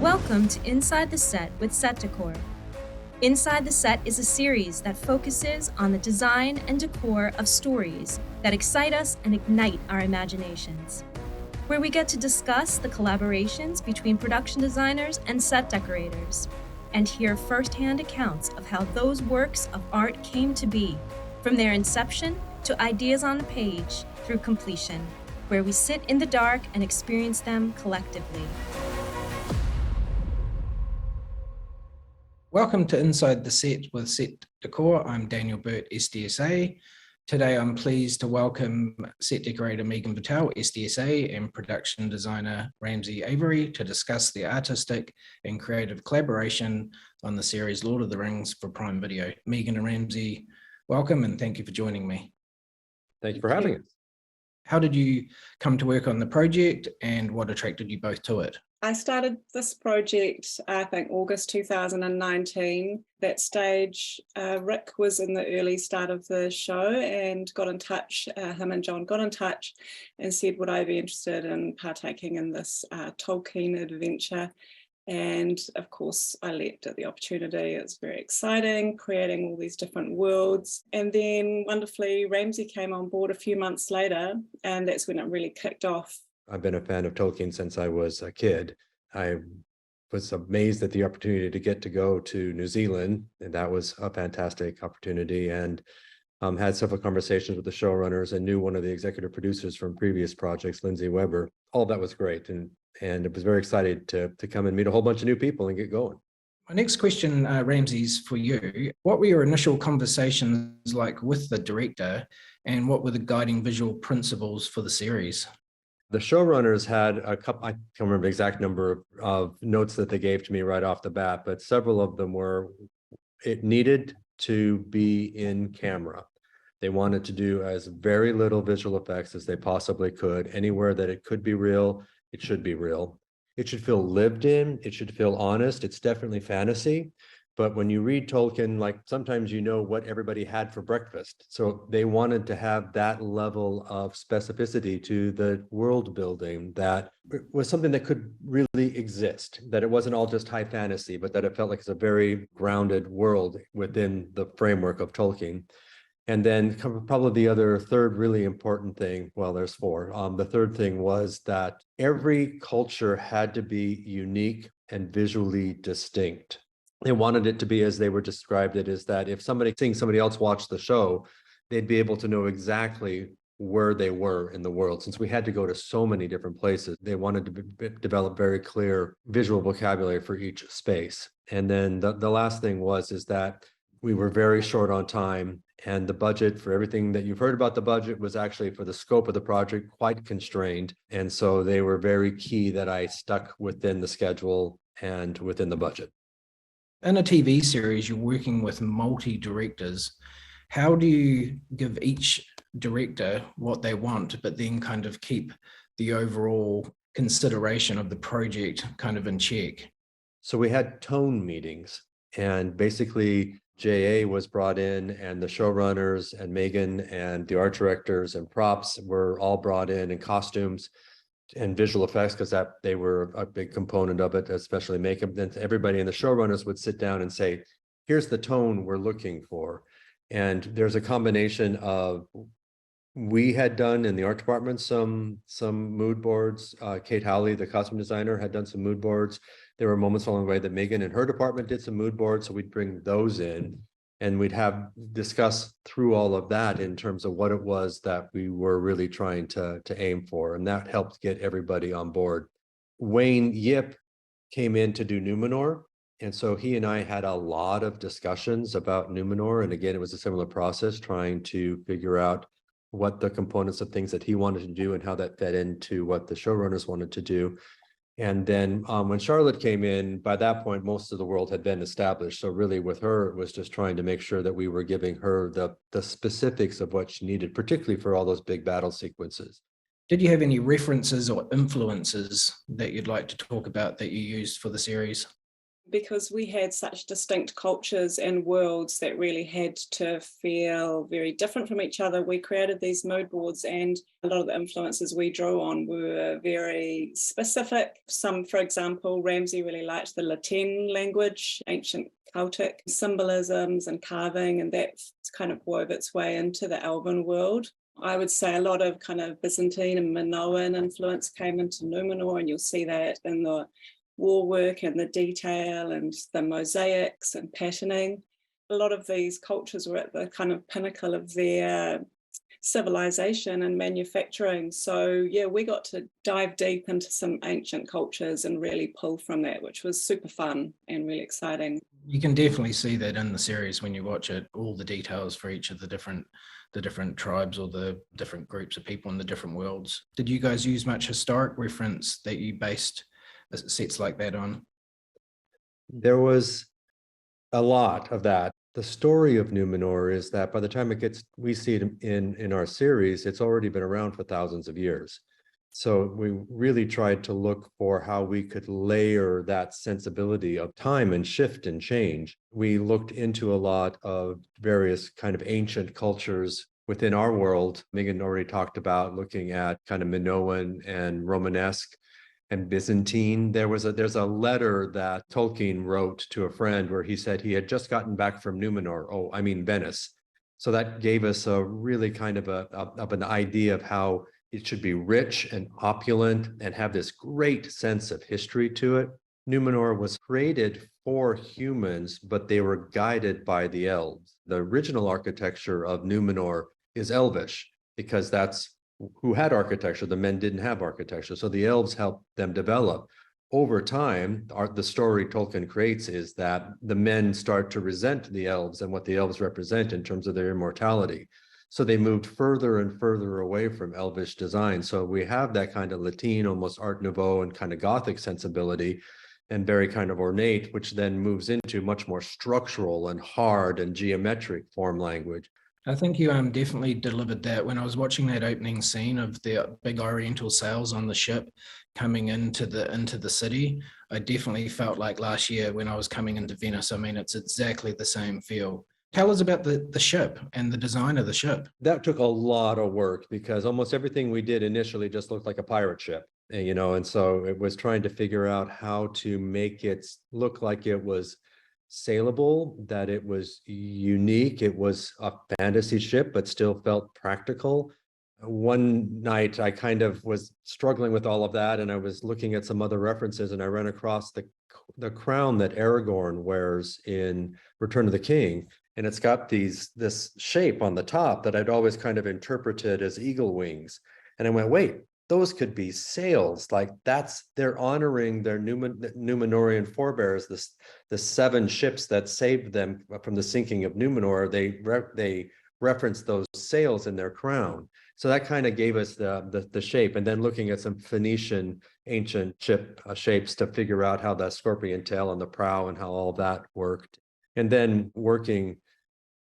Welcome to Inside the Set with Set Decor. Inside the Set is a series that focuses on the design and decor of stories that excite us and ignite our imaginations, where we get to discuss the collaborations between production designers and set decorators, and hear firsthand accounts of how those works of art came to be, from their inception to ideas on the page through completion, where we sit in the dark and experience them collectively. Welcome to Inside the Set with Set Decor. I'm Birt SDSA. Today I'm pleased to welcome set decorator Vertelle SDSA and production designer Ramsey Avery to discuss the artistic and creative collaboration on the series Lord of the Rings for Prime Video. Megan and Ramsey, welcome and thank you for joining me. Thank you for having us. How did you come to work on the project and what attracted you both to it? I started this project, I think, August 2019. That stage, Rick was in the early start of the show and got in touch, him and John got in touch and said, would I be interested in partaking in this Tolkien adventure? And of course, I leapt at the opportunity. It's very exciting, creating all these different worlds. And then wonderfully, Ramsey came on board a few months later, and that's when it really kicked off. I've been a fan of Tolkien since I was a kid. I was amazed at the opportunity to get to go to New Zealand, and that was a fantastic opportunity. And had several conversations with the showrunners and knew one of the executive producers from previous projects, Lindsay Weber. All that was great, and it was very excited to come and meet a whole bunch of new people and get going. My next question, Ramsey, is for you. What were your initial conversations like with the director, and what were the guiding visual principles for the series? The showrunners had a couple, I can't remember the exact number of notes that they gave to me right off the bat, but several of them were, it needed to be in camera. They wanted to do as very little visual effects as they possibly could. Anywhere that it could be real, it should be real. It should feel lived in, it should feel honest. It's definitely fantasy. But when you read Tolkien, like sometimes you know what everybody had for breakfast. So they wanted to have that level of specificity to the world building that was something that could really exist, that it wasn't all just high fantasy, but that it felt like it's a very grounded world within the framework of Tolkien. And then probably the other third really important thing, well, there's four. The third thing was that every culture had to be unique and visually distinct. They wanted it to be, as they were described it, is that if seeing somebody else watch the show, they'd be able to know exactly where they were in the world. Since we had to go to so many different places, they wanted to develop very clear visual vocabulary for each space. And then the last thing is that we were very short on time, and the budget for everything that you've heard about the budget was actually, for the scope of the project, quite constrained. And so they were very key that I stuck within the schedule and within the budget. In a TV series, you're working with multi-directors. How do you give each director what they want, but then kind of keep the overall consideration of the project kind of in check? So we had tone meetings, and basically J.R.R. was brought in, and the showrunners and Megan and the art directors and props were all brought in costumes and visual effects, because they were a big component of it, especially makeup. Then everybody in the showrunners would sit down and say, here's the tone we're looking for. And there's a combination of, we had done in the art department some mood boards. Kate Howley, the costume designer, had done some mood boards. There were moments along the way that Megan and her department did some mood boards, so we'd bring those in. And we'd discuss through all of that in terms of what it was that we were really trying to aim for. And that helped get everybody on board. Wayne Yip came in to do Numenor. And so he and I had a lot of discussions about Numenor. And again, it was a similar process, trying to figure out what the components of things that he wanted to do and how that fed into what the showrunners wanted to do. And then when Charlotte came in, by that point, most of the world had been established. So really with her, it was just trying to make sure that we were giving her the specifics of what she needed, particularly for all those big battle sequences. Did you have any references or influences that you'd like to talk about that you used for the series? Because we had such distinct cultures and worlds that really had to feel very different from each other, we created these mood boards, and a lot of the influences we drew on were very specific. Some, for example, Ramsey really liked the Latin language, ancient Celtic symbolisms and carving, and that kind of wove its way into the Elven world. I would say a lot of kind of Byzantine and Minoan influence came into Numenor, and you'll see that in the war work and the detail and the mosaics and patterning. A lot of these cultures were at the kind of pinnacle of their civilization and manufacturing. So yeah, we got to dive deep into some ancient cultures and really pull from that, which was super fun and really exciting. You can definitely see that in the series when you watch it, all the details for each of the different tribes or the different groups of people in the different worlds. Did you guys use much historic reference that you based sets like that on? There was a lot of that. The story of Numenor is that by the time we see it in our series, it's already been around for thousands of years. So we really tried to look for how we could layer that sensibility of time and shift and change. We looked into a lot of various kind of ancient cultures within our world. Megan already talked about looking at kind of Minoan and Romanesque and Byzantine. There's a letter that Tolkien wrote to a friend where he said he had just gotten back from Venice. So that gave us a really kind of an idea of how it should be rich and opulent and have this great sense of history to it. Numenor was created for humans, but they were guided by the elves. The original architecture of Numenor is elvish because that's who had architecture. The men didn't have architecture. So the elves helped them develop. Over time, the story Tolkien creates is that the men start to resent the elves and what the elves represent in terms of their immortality. So they moved further and further away from elvish design. So we have that kind of Latin, almost Art Nouveau and kind of Gothic sensibility and very kind of ornate, which then moves into much more structural and hard and geometric form language. I think you definitely delivered that. When I was watching that opening scene of the big oriental sails on the ship coming into the city, I definitely felt like last year when I was coming into Venice. I mean, it's exactly the same feel. Tell us about the ship and the design of the ship. That took a lot of work because almost everything we did initially just looked like a pirate ship, and so it was trying to figure out how to make it look like it was saleable, that it was unique. It was a fantasy ship, but still felt practical. One night I kind of was struggling with all of that, and I was looking at some other references, and I ran across the crown that Aragorn wears in Return of the King. And it's got this shape on the top that I'd always kind of interpreted as eagle wings. And I went, wait, those could be sails. Like they're honoring their Numenorian forebears, the 7 ships that saved them from the sinking of Numenor. They reference those sails in their crown. So that kind of gave us the shape. And then looking at some Phoenician ancient ship shapes to figure out how that scorpion tail on the prow and how all that worked. And then working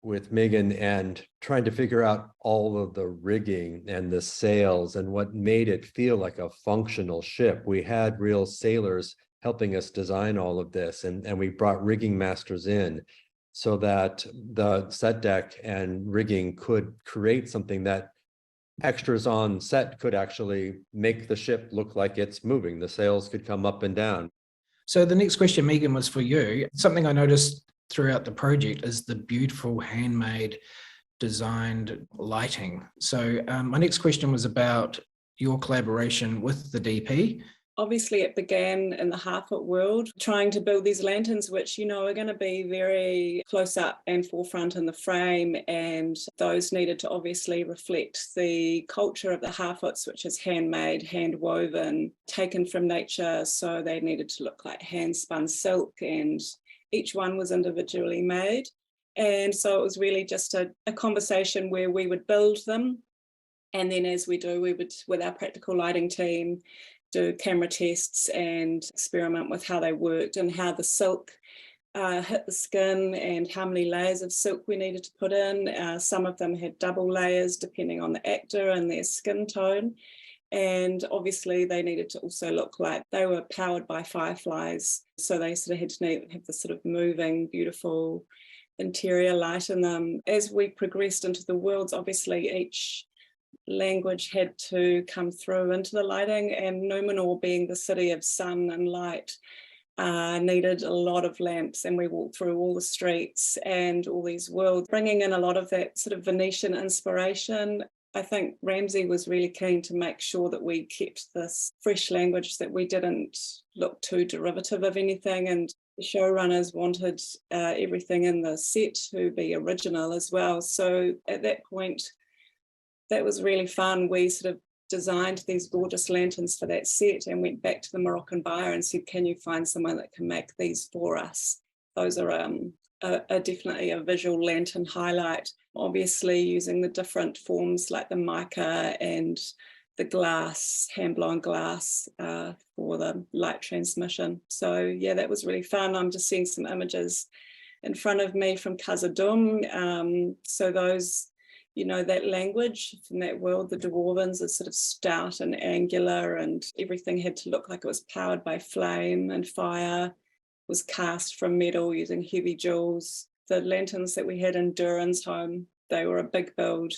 with Megan and trying to figure out all of the rigging and the sails and what made it feel like a functional ship. We had real sailors helping us design all of this, and we brought rigging masters in so that the set deck and rigging could create something that extras on set could actually make the ship look like it's moving. The sails could come up and down. So the next question, Megan, was for you. Something I noticed throughout the project is the beautiful handmade designed lighting. So my next question was about your collaboration with the DP. Obviously, it began in the Harfoot world, trying to build these lanterns, which, are going to be very close up and forefront in the frame. And those needed to obviously reflect the culture of the Harfoots, which is handmade, hand woven, taken from nature. So they needed to look like hand spun silk, and each one was individually made. And so it was really just a conversation where we would build them. And then as we do, we would, with our practical lighting team, do camera tests and experiment with how they worked and how the silk hit the skin and how many layers of silk we needed to put in. Some of them had double layers depending on the actor and their skin tone. And obviously they needed to also look like they were powered by fireflies. So they sort of had to have this sort of moving, beautiful interior light in them. As we progressed into the worlds, obviously each language had to come through into the lighting, and Numenor, being the city of sun and light, needed a lot of lamps, and we walked through all the streets and all these worlds, bringing in a lot of that sort of Venetian inspiration. I think Ramsey was really keen to make sure that we kept this fresh language, that we didn't look too derivative of anything, and the showrunners wanted everything in the set to be original as well. So at that point, that was really fun. We sort of designed these gorgeous lanterns for that set and went back to the Moroccan buyer and said, can you find someone that can make these for us? Those are definitely a visual lantern highlight. Obviously using the different forms like the mica and the glass, hand-blown glass for the light transmission. So yeah, that was really fun. I'm just seeing some images in front of me from Khazad-dûm. So those, you know, that language from that world, the Dwarvens, is sort of stout and angular, and everything had to look like it was powered by flame and fire, was cast from metal using heavy jewels. The lanterns that we had in Durin's home, they were a big build,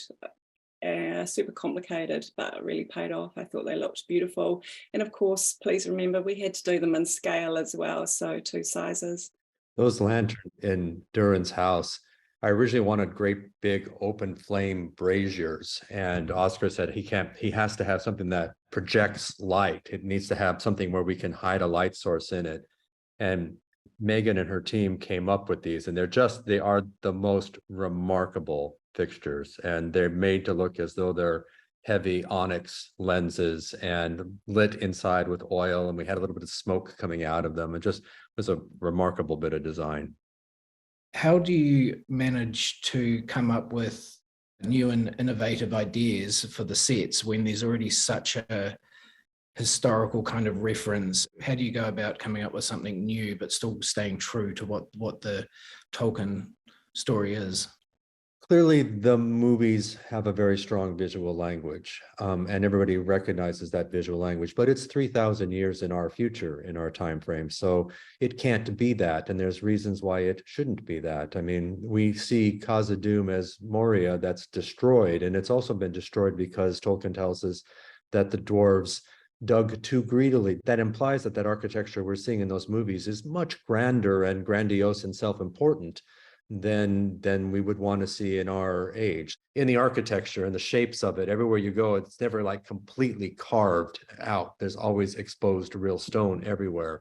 super complicated, but it really paid off. I thought they looked beautiful. And of course, please remember, we had to do them in scale as well, so 2 sizes. Those lanterns in Durin's house, I originally wanted great big open flame braziers, and Oscar said he has to have something that projects light. It needs to have something where we can hide a light source in it. And Megan and her team came up with these, and they are the most remarkable fixtures, and they're made to look as though they're heavy onyx lenses and lit inside with oil, and we had a little bit of smoke coming out of them. It just was a remarkable bit of design. How do you manage to come up with new and innovative ideas for the sets when there's already such a historical kind of reference? How do you go about coming up with something new but still staying true to what the Tolkien story is? Clearly, the movies have a very strong visual language, and everybody recognizes that visual language, but it's 3,000 years in our future, in our time frame. So it can't be that, and there's reasons why it shouldn't be that. I mean, we see Khazad-dûm as Moria that's destroyed, and it's also been destroyed because Tolkien tells us that the dwarves dug too greedily. That implies that architecture we're seeing in those movies is much grander and grandiose and self-important than we would want to see in our age. In the architecture and the shapes of it, everywhere you go, it's never like completely carved out. There's always exposed real stone everywhere.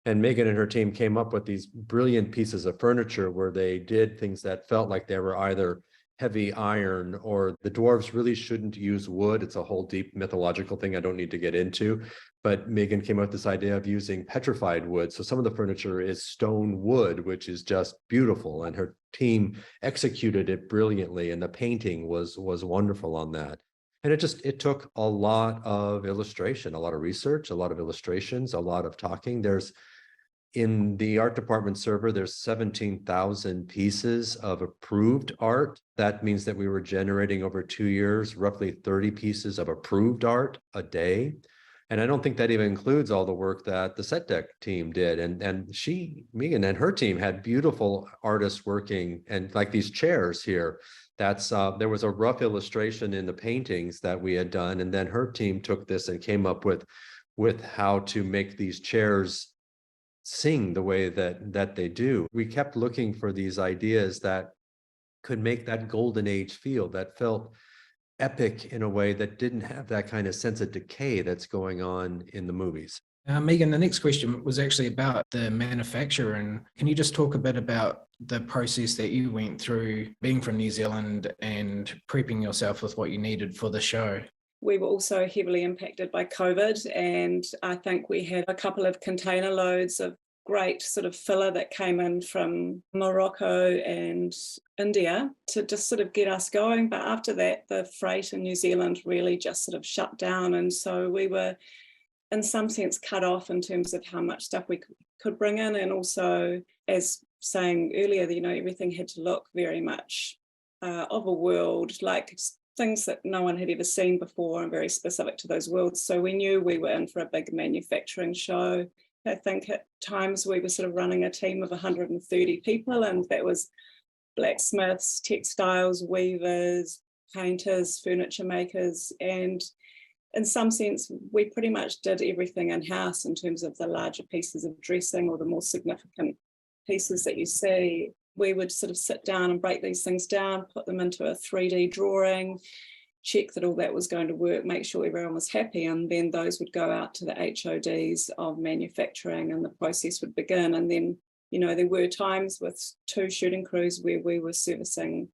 And Megan and her team came up with these brilliant pieces of furniture where they did things that felt like they were either heavy iron, or the dwarves really shouldn't use wood. It's a whole deep mythological thing I don't need to get into. But Megan came up with this idea of using petrified wood. So some of the furniture is stone wood, which is just beautiful. And her team executed it brilliantly. And the painting was wonderful on that. And it took a lot of illustration, a lot of research, a lot of illustrations, a lot of talking. In the art department server, there's 17,000 pieces of approved art. That means that we were generating over 2 years, roughly 30 pieces of approved art a day. And I don't think that even includes all the work that the set deck team did. And Megan and her team had beautiful artists working, and like these chairs here, there was a rough illustration in the paintings that we had done. And then her team took this and came up with how to make these chairs sing the way that they do. We kept looking for these ideas that could make that golden age feel, that felt epic in a way that didn't have that kind of sense of decay that's going on in the movies. Megan, the next question was actually about the manufacture. And can you just talk a bit about the process that you went through being from New Zealand and prepping yourself with what you needed for the show? We were also heavily impacted by COVID, and I think we had a couple of container loads of great sort of filler that came in from Morocco and India to just sort of get us going. But after that, the freight in New Zealand really just sort of shut down. And so we were, in some sense, cut off in terms of how much stuff we could bring in. And also, as saying earlier, you know, everything had to look very much of a world, like things that no one had ever seen before and very specific to those worlds. So we knew we were in for a big manufacturing show. I think at times we were sort of running a team of 130 people, and that was blacksmiths, textiles, weavers, painters, furniture makers, and in some sense, we pretty much did everything in-house in terms of the larger pieces of dressing or the more significant pieces that you see. We would sort of sit down and break these things down, put them into a 3D drawing, check that all that was going to work, make sure everyone was happy, and then those would go out to the HODs of manufacturing and the process would begin. And then, you know, there were times with 2 shooting crews where we were servicing,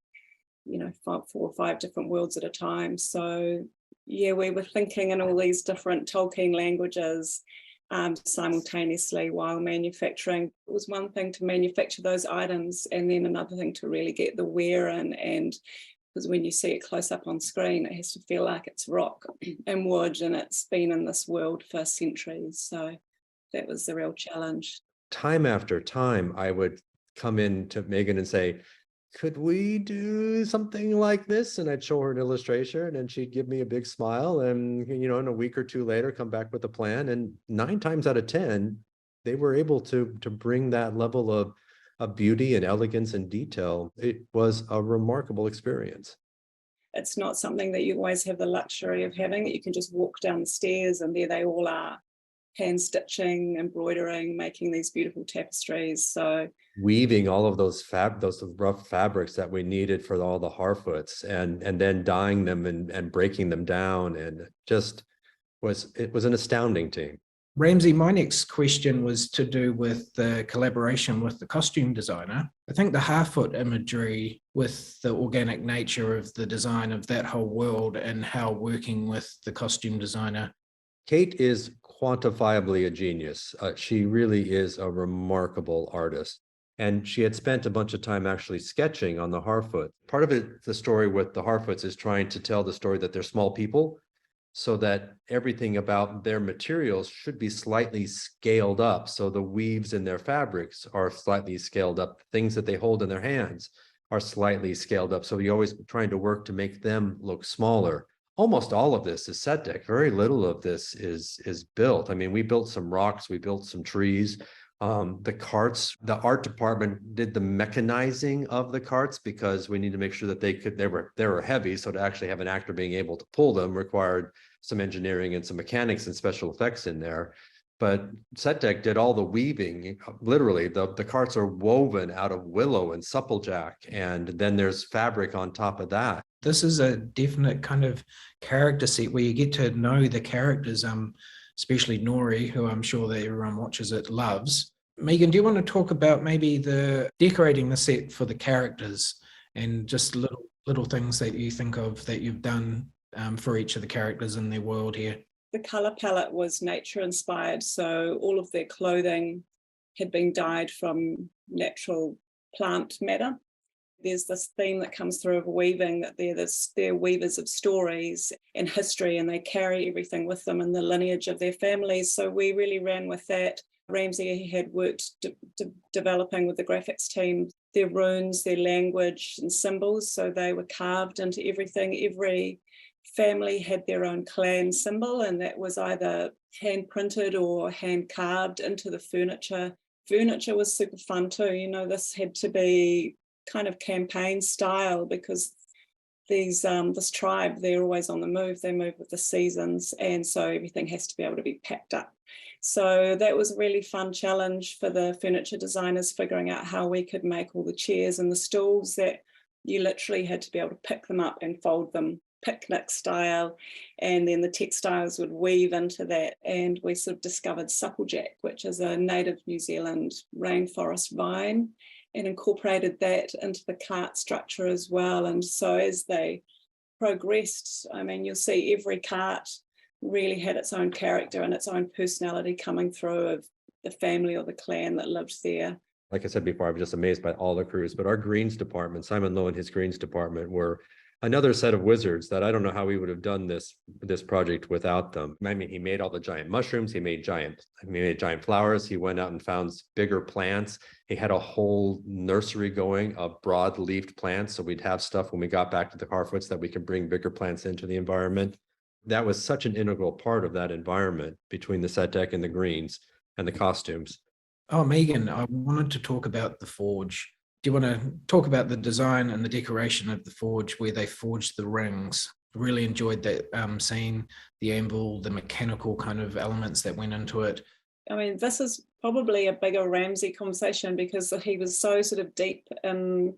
you know, 4 or 5 different worlds at a time. So yeah, we were thinking in all these different Tolkien languages simultaneously while manufacturing. It was one thing to manufacture those items and then another thing to really get the wear in, and because when you see it close up on screen, it has to feel like it's rock and wood and it's been in this world for centuries. So that was the real challenge. Time after time, I would come in to Megan and say, could we do something like this? And I'd show her an illustration and she'd give me a big smile. And, you know, in a week or 2 later, come back with a plan. And 9 times out of 10, they were able to bring that level of beauty and elegance and detail. It was a remarkable experience. It's not something that you always have the luxury of having, that you can just walk down the stairs and there they all are, hand stitching, embroidering, making these beautiful tapestries. So weaving all of those rough fabrics that we needed for all the Harfoots, and then dyeing them and breaking them down, and it was an astounding team. Ramsey, my next question was to do with the collaboration with the costume designer. I think the Harfoot imagery with the organic nature of the design of that whole world and how working with the costume designer. Kate is quantifiably a genius. She really is a remarkable artist. And she had spent a bunch of time actually sketching on the Harfoot. Part of it, the story with the Harfoots, is trying to tell the story that they're small people, so that everything about their materials should be slightly scaled up. So the weaves in their fabrics are slightly scaled up. Things that they hold in their hands are slightly scaled up. So you're always trying to work to make them look smaller. Almost all of this is set deck. Very little of this is built. I mean, we built some rocks, we built some trees. The carts, the art department did the mechanizing of the carts because we need to make sure that they were heavy. So to actually have an actor being able to pull them required some engineering and some mechanics and special effects in there. But set deck did all the weaving. Literally, the carts are woven out of willow and supplejack, and then there's fabric on top of that. This is a definite kind of character set where you get to know the characters, especially Nori, who I'm sure that everyone watches it loves. Megan, do you want to talk about maybe the decorating the set for the characters and just little things that you think of that you've done for each of the characters in their world here? The color palette was nature inspired, so all of their clothing had been dyed from natural plant matter. There's this theme that comes through of weaving, that they're weavers of stories and history, and they carry everything with them in the lineage of their families. So we really ran with that. Ramsey had worked developing with the graphics team their runes, their language and symbols, so they were carved into everything. Every family had their own clan symbol, and that was either hand printed or hand carved into the furniture. Furniture was super fun too. You know, this had to be kind of campaign style because this tribe, they're always on the move. They move with the seasons, and so everything has to be able to be packed up. So that was a really fun challenge for the furniture designers, figuring out how we could make all the chairs and the stools that you literally had to be able to pick them up and fold them picnic style, and then the textiles would weave into that. And we sort of discovered supplejack, which is a native New Zealand rainforest vine, and incorporated that into the cart structure as well. And so as they progressed, I mean, you'll see every cart really had its own character and its own personality coming through of the family or the clan that lived there. Like I said before, I was just amazed by all the crews, but our greens department, Simon Lowe and his greens department were another set of wizards that I don't know how we would have done this project without them. I mean, he made all the giant mushrooms, he made giant flowers, he went out and found bigger plants. He had a whole nursery going of broad-leafed plants, so we'd have stuff when we got back to the Harfoots that we could bring bigger plants into the environment. That was such an integral part of that environment between the set deck and the greens and the costumes. Oh, Megan, I wanted to talk about the forge. Do you want to talk about the design and the decoration of the forge where they forged the rings? Really enjoyed that scene, the anvil, the mechanical kind of elements that went into it. I mean, this is probably a bigger Ramsey conversation because he was so sort of deep in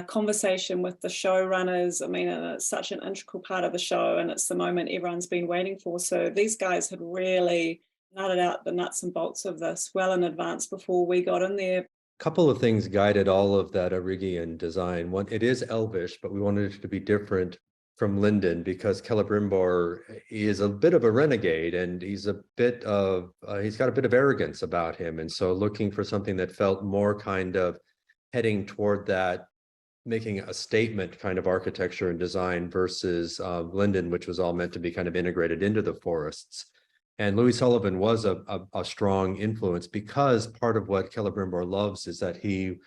conversation with the showrunners. I mean, and it's such an integral part of the show, and it's the moment everyone's been waiting for. So these guys had really nutted out the nuts and bolts of this well in advance before we got in there. Couple of things guided all of that Arigian design. One, it is Elvish, but we wanted it to be different from Linden because Celebrimbor is a bit of a renegade, and he's got a bit of arrogance about him. And so looking for something that felt more kind of heading toward that, making a statement kind of architecture and design versus Linden, which was all meant to be kind of integrated into the forests. And Louis Sullivan was a strong influence because part of what Celebrimbor loves is that it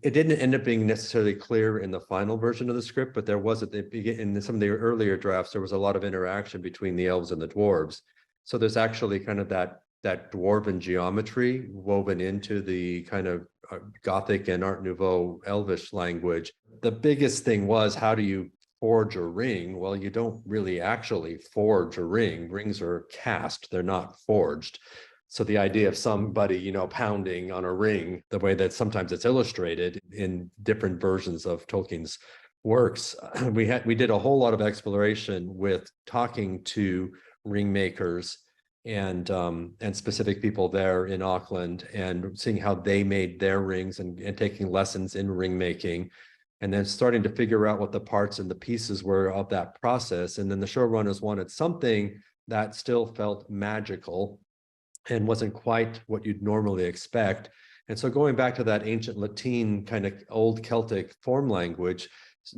didn't end up being necessarily clear in the final version of the script, but there was in some of the earlier drafts, there was a lot of interaction between the elves and the dwarves. So there's actually kind of that dwarven geometry woven into the kind of Gothic and Art Nouveau Elvish language. The biggest thing was, how do you forge a ring? Well, you don't really actually forge a ring. Rings are cast, they're not forged. So the idea of somebody, pounding on a ring, the way that sometimes it's illustrated in different versions of Tolkien's works, we did a whole lot of exploration with talking to ring makers and specific people there in Auckland and seeing how they made their rings and taking lessons in ring making. And then starting to figure out what the parts and the pieces were of that process. And then the showrunners wanted something that still felt magical and wasn't quite what you'd normally expect. And so going back to that ancient Latin kind of old Celtic form language,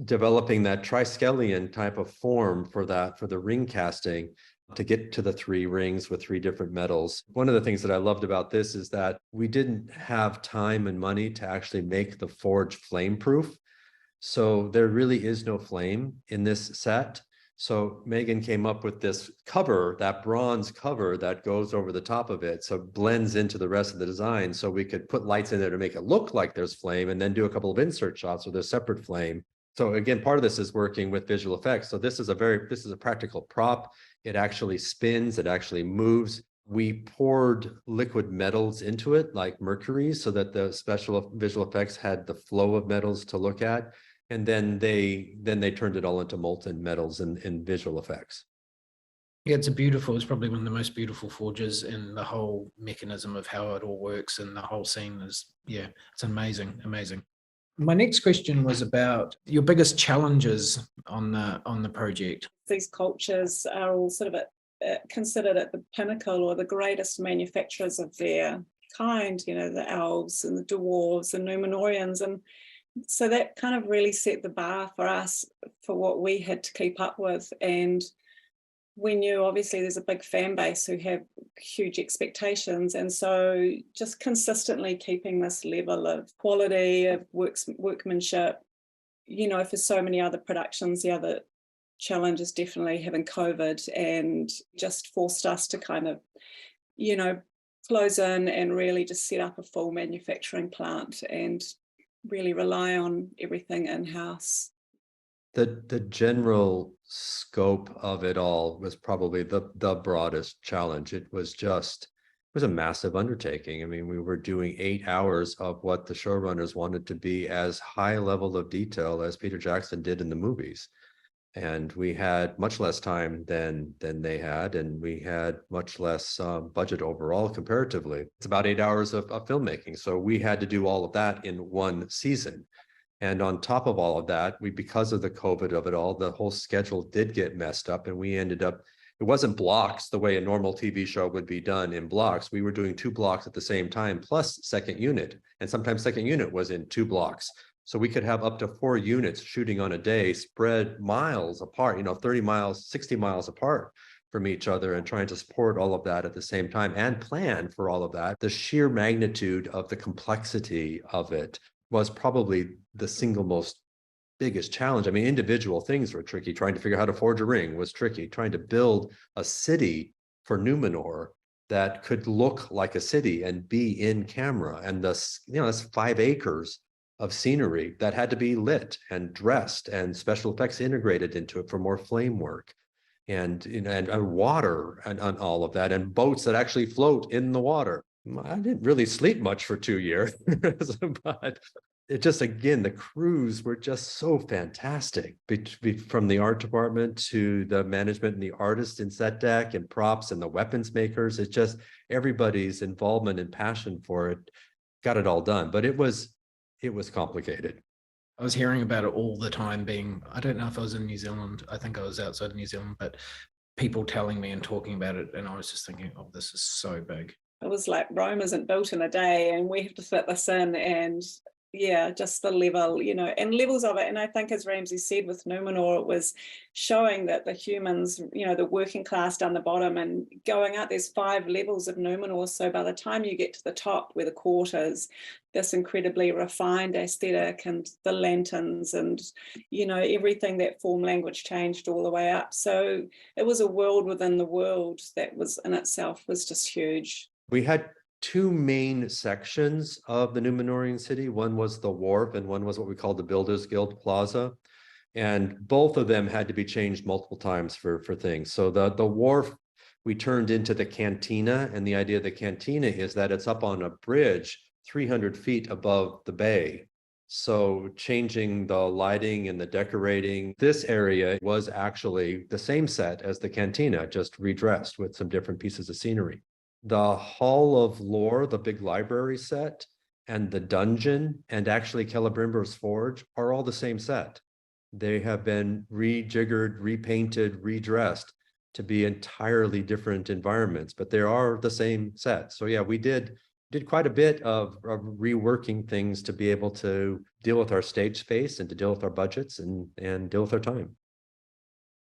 developing that triskelion type of form for the ring casting to get to the 3 rings with 3 different metals. One of the things that I loved about this is that we didn't have time and money to actually make the forge flame proof. So there really is no flame in this set. So Megan came up with this cover, that bronze cover that goes over the top of it. So it blends into the rest of the design. So we could put lights in there to make it look like there's flame and then do a couple of insert shots with a separate flame. So again, part of this is working with visual effects. So this is a practical prop. It actually spins, it actually moves. We poured liquid metals into it like mercury so that the special visual effects had the flow of metals to look at. And then they turned it all into molten metals and visual effects. Yeah, it's probably one of the most beautiful forges in the whole mechanism of how it all works, and the whole scene is, it's amazing. My next question was about your biggest challenges on the project. These cultures are all sort of considered at the pinnacle or the greatest manufacturers of their kind, the elves and the dwarves and Numenorians, and so that kind of really set the bar for us for what we had to keep up with. And we knew obviously there's a big fan base who have huge expectations. And so just consistently keeping this level of quality, of workmanship, for so many other productions, the other challenge is definitely having COVID and just forced us to kind of, close in and really just set up a full manufacturing plant and really rely on everything in-house. The general scope of it all was probably the broadest challenge. It was a massive undertaking. I mean, we were doing 8 hours of what the showrunners wanted to be as high level of detail as Peter Jackson did in the movies. And we had much less time than they had, and we had much less budget overall comparatively. It's about 8 hours of filmmaking. So we had to do all of that in one season. And on top of all of that, because of the COVID of it all, the whole schedule did get messed up, and we ended up, it wasn't blocks the way a normal TV show would be done in blocks. We were doing 2 blocks at the same time, plus second unit. And sometimes second unit was in 2 blocks. So we could have up to 4 units shooting on a day, spread miles apart, 30 miles, 60 miles apart from each other, and trying to support all of that at the same time and plan for all of that. The sheer magnitude of the complexity of it was probably the single most biggest challenge. I mean, individual things were tricky. Trying to figure out how to forge a ring was tricky. Trying to build a city for Numenor that could look like a city and be in camera. And that's 5 acres of scenery that had to be lit and dressed and special effects integrated into it for more flame work. And water and all of that, and boats that actually float in the water. I didn't really sleep much for 2 years, but it just, again, the crews were just so fantastic, from the art department to the management and the artists in set deck and props and the weapons makers. It's just everybody's involvement and passion for it got it all done. But it was complicated. I was hearing about it all the time I don't know if I was in New Zealand, I think I was outside of New Zealand, but people telling me and talking about it. And I was just thinking, oh, this is so big. It was like Rome isn't built in a day and we have to fit this in, and yeah, just the level, and levels of it. And I think, as Ramsey said, with Numenor, it was showing that the humans, the working class down the bottom and going up, there's 5 levels of Numenor. So by the time you get to the top where the court is, this incredibly refined aesthetic and the lanterns and, everything, that form language changed all the way up. So it was a world within the world that was in itself was just huge. We had 2 main sections of the Numenorian city. One was the wharf and one was what we called the Builders Guild Plaza. And both of them had to be changed multiple times for things. So the wharf we turned into the cantina, and the idea of the cantina is that it's up on a bridge 300 feet above the bay. So changing the lighting and the decorating, this area was actually the same set as the cantina, just redressed with some different pieces of scenery. The Hall of Lore, the big library set, and the dungeon, and actually Celebrimbor's Forge are all the same set. They have been rejiggered, repainted, redressed to be entirely different environments, but they are the same set. So yeah, we did quite a bit of reworking things to be able to deal with our stage space and to deal with our budgets and deal with our time.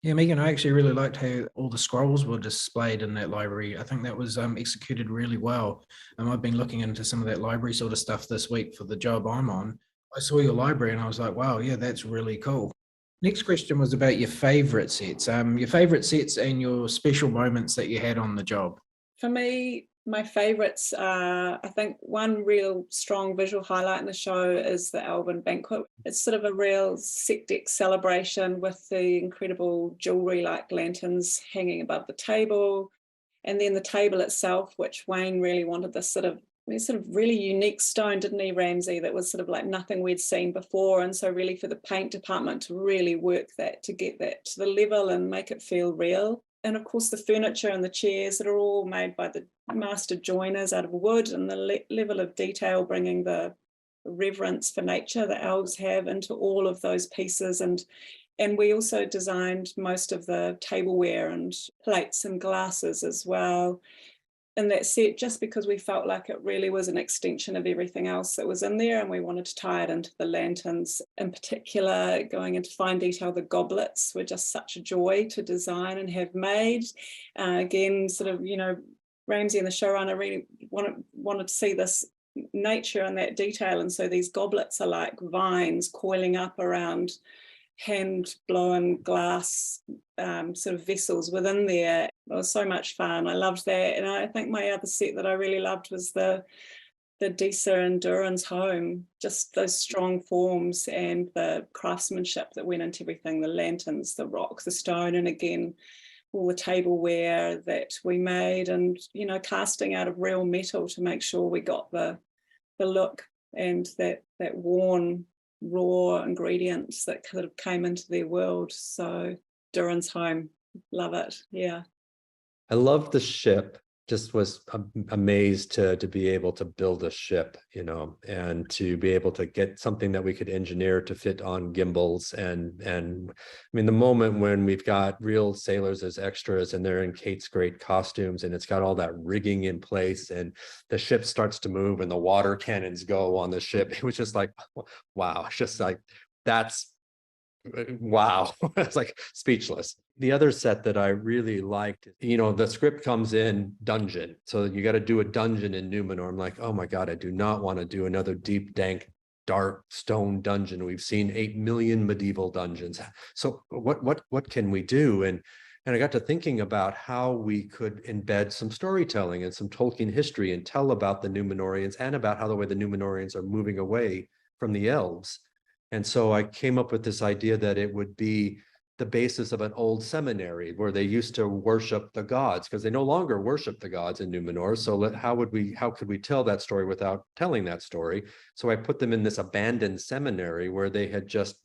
Yeah, Megan, I actually really liked how all the scrolls were displayed in that library. I think that was executed really well. I've been looking into some of that library sort of stuff this week for the job I'm on. I saw your library and I was like, wow, yeah, that's really cool. Next question was about your favorite sets. Your favorite sets and your special moments that you had on the job. For me, my favorites are, I think, one real strong visual highlight in the show is the Elven Banquet. It's sort of a real set deck celebration with the incredible jewelry like lanterns hanging above the table. And then the table itself, which Wayne really wanted this sort of really unique stone, didn't he, Ramsey, that was sort of like nothing we'd seen before. And so really for the paint department to really work that, to get that to the level and make it feel real. And of course, the furniture and the chairs that are all made by the master joiners out of wood, and the level of detail, bringing the reverence for nature that elves have into all of those pieces. And we also designed most of the tableware and plates and glasses as well in that set, just because we felt like it really was an extension of everything else that was in there, and we wanted to tie it into the lanterns. In particular, going into fine detail, the goblets were just such a joy to design and have made. Again, sort of, Ramsey and the showrunner really wanted to see this nature and that detail, and so these goblets are like vines coiling up around hand-blown glass sort of vessels within there. It was so much fun. I loved that. And I think my other set that I really loved was the Disa and Durin's home, just those strong forms and the craftsmanship that went into everything, the lanterns, the rock, the stone, and again, all the tableware that we made, and, casting out of real metal to make sure we got the look and that worn, raw ingredients that kind of came into their world. So Durin's home, love it. Yeah. I love the ship just was amazed to be able to build a ship, you know, and to be able to get something that we could engineer to fit on gimbals. And I mean, the moment when we've got real sailors as extras and they're in Kate's great costumes and it's got all that rigging in place and the ship starts to move and the water cannons go on the ship, it was just like, wow, it's just like, that's wow. It's like speechless. The other set that I really liked, you know, the script comes in dungeon. So you got to do a dungeon in Numenor. I'm like, oh my God, I do not want to do another deep, dank, dark stone dungeon. We've seen 8 million medieval dungeons. So what can we do? And I got to thinking about how we could embed some storytelling and some Tolkien history and tell about the Numenorians and about how the way the Numenorians are moving away from the elves. And so I came up with this idea that it would be the basis of an old seminary where they used to worship the gods, because they no longer worship the gods in Numenor. So how could we tell that story without telling that story? So I put them in this abandoned seminary where they had just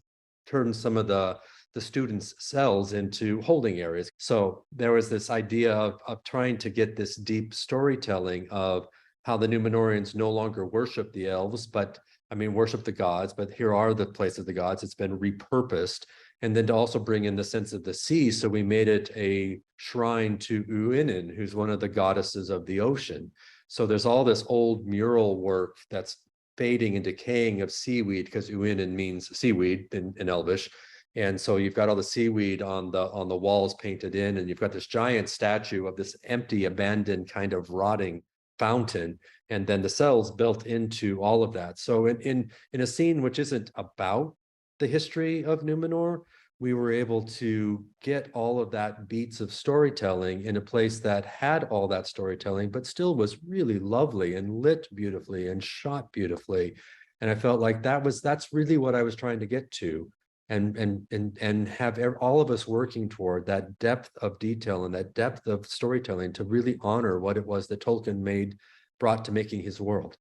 turned some of the students' cells into holding areas. So there was this idea of trying to get this deep storytelling of how the Numenorians no longer worship the elves, but worship the gods, but here are the places of the gods. It's been repurposed. And then to also bring in the sense of the sea. So we made it a shrine to Uinen, who's one of the goddesses of the ocean. So there's all this old mural work that's fading and decaying of seaweed, because Uinen means seaweed in Elvish. And so you've got all the seaweed on the walls painted in, and you've got this giant statue of this empty, abandoned, kind of rotting fountain, and then the cells built into all of that. So in a scene which isn't about the history of Numenor, we were able to get all of that beats of storytelling in a place that had all that storytelling, but still was really lovely and lit beautifully and shot beautifully. And I felt like that's really what I was trying to get to. And have all of us working toward that depth of detail and that depth of storytelling to really honor what it was that Tolkien brought to making his world.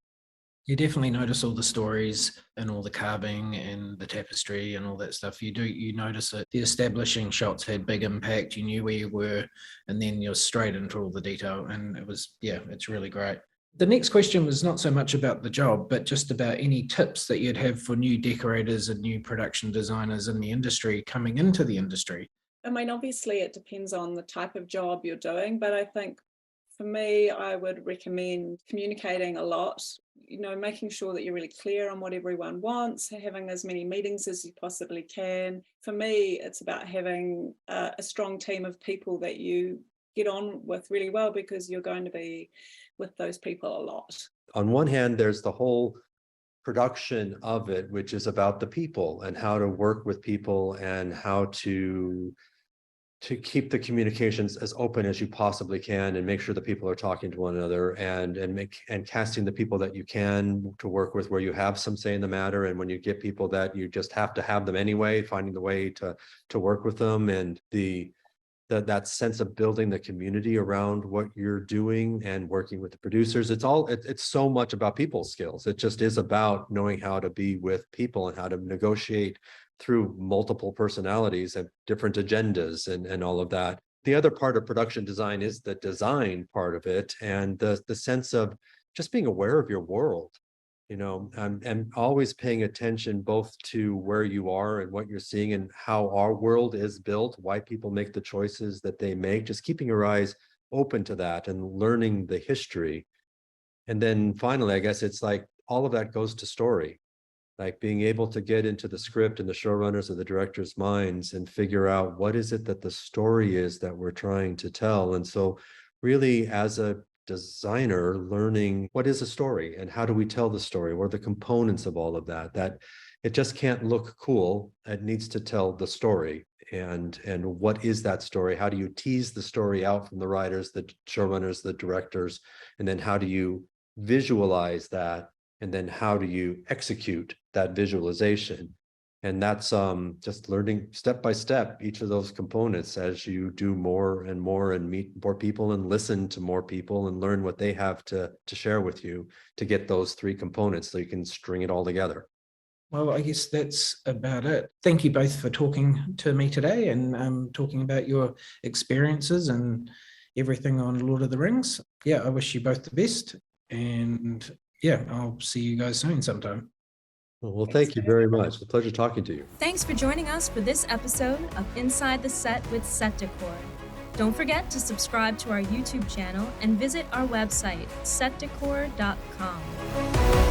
You definitely notice all the stories and all the carving and the tapestry and all that stuff. You notice it. The establishing shots had big impact. You knew where you were, and then you're straight into all the detail. And it's really great. The next question was not so much about the job, but just about any tips that you'd have for new decorators and new production designers in the industry coming into the industry. Obviously it depends on the type of job you're doing, but I think for me, I would recommend communicating a lot, making sure that you're really clear on what everyone wants, having as many meetings as you possibly can. For me, it's about having a strong team of people that you get on with really well, because you're going to be with those people a lot. On one hand, there's the whole production of it, which is about the people and how to work with people and how to keep the communications as open as you possibly can and make sure that people are talking to one another and casting the people that you can to work with where you have some say in the matter. And when you get people that you just have to have them anyway, finding the way to work with them, and that sense of building the community around what you're doing and working with the producers. It's so much about people skills. It just is about knowing how to be with people and how to negotiate through multiple personalities and different agendas and all of that. The other part of production design is the design part of it, and the sense of just being aware of your world, and always paying attention both to where you are and what you're seeing and how our world is built, why people make the choices that they make, just keeping your eyes open to that and learning the history. And then finally, I guess it's like all of that goes to story, like being able to get into the script and the showrunners or the director's minds and figure out what is it that the story is that we're trying to tell. And so really, as a designer, learning what is a story and how do we tell the story, what are the components of all of that it just can't look cool. It needs to tell the story. And what is that story? How do you tease the story out from the writers, the showrunners, the directors? And then how do you visualize that? And then how do you execute that visualization? And that's just learning step by step each of those components as you do more and more and meet more people and listen to more people and learn what they have to share with you to get those three components so you can string it all together. Well, I guess that's about it. Thank you both for talking to me today and talking about your experiences and everything on Lord of the Rings. Yeah, I wish you both the best. And yeah, I'll see you guys soon sometime. Well, thank you very much. It's a pleasure talking to you. Thanks for joining us for this episode of Inside the Set with Set Decor. Don't forget to subscribe to our YouTube channel and visit our website, setdecor.com.